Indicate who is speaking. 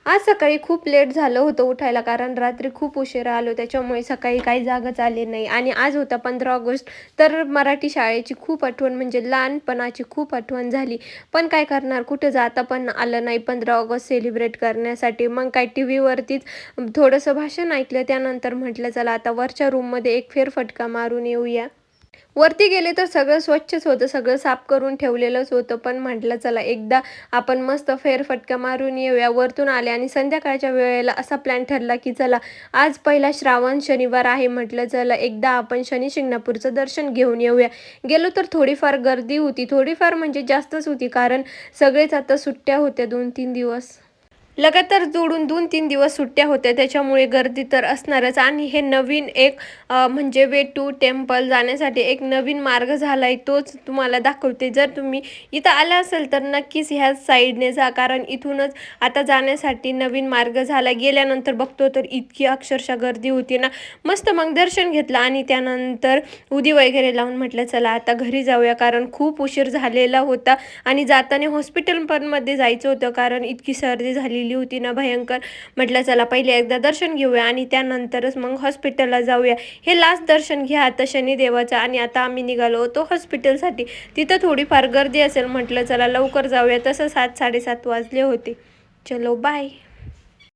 Speaker 1: आज सकाळी खूप लेट झालं होतं उठायला, कारण रात्री खूप उशिरा आलो, त्याच्यामुळे सकाळी काही जागच आली नाही. आणि आज होता 15 ऑगस्ट, तर मराठी शाळेची खूप आठवण, म्हणजे लहानपणाची खूप आठवण झाली. पण काय करणार, कुठं जाता पण आलं नाही 15 ऑगस्ट सेलिब्रेट करण्यासाठी. मग काय टी व्हीवरतीच थोडंसं भाषण ऐकलं, त्यानंतर म्हटलं चला आता वरच्या रूममध्ये एक फेरफटका मारून येऊया. वरती गेले तर सगळं स्वच्छच होतं, सगळं साफ करून ठेवलेलंच होतं. पण म्हटलं चला एकदा आपण मस्त फेरफटका मारून येऊया. वरतून आले आणि संध्याकाळच्या वेळेला असा प्लॅन ठरला की चला आज पहिला श्रावण शनिवार आहे, म्हटलं चला एकदा आपण शनी शिंगणापूरचं दर्शन घेऊन येऊया. गेलो तर थोडीफार गर्दी होती, थोडीफार म्हणजे जास्तच होती, कारण सगळेच आता सुट्ट्या होत्या 2-3 दिवस. लगातार जोडून 2-3 दिवस सुट्ट्या होत्या, त्याच्यामुळे गर्दी तर असणारच. आणि हे नवीन एक म्हणजे वे टू टेम्पल जाण्यासाठी एक नवीन मार्ग झाला आहे, तोच तुम्हाला दाखवते. जर तुम्ही इथं आला असेल तर नक्कीच ह्याच साईडने जा, कारण इथूनच आता जाण्यासाठी नवीन मार्ग झाला. गेल्यानंतर बघतो तर इतकी अक्षरशः गर्दी होती ना. मस्त मग दर्शन घेतलं आणि त्यानंतर उदी वगैरे लावून म्हटलं चला आता घरी जाऊया, कारण खूप उशीर झालेला होता. आणि जाताना हॉस्पिटल पण मध्ये जायचं होतं, कारण इतकी सर्दी झालेली होती ना भयंकर. म्हटलं चला पहिले एकदा दर्शन घेऊया आणि त्यानंतरच मग हॉस्पिटलला जाऊया. हे लास्ट दर्शन घ्या आता शनिदेवाचं. आणि आता आम्ही निघालो होतो हॉस्पिटलसाठी. तिथं थोडीफार गर्दी असेल, म्हटलं चला लवकर जाऊया. तसं 7-7:30 वाजले होते. चलो बाय.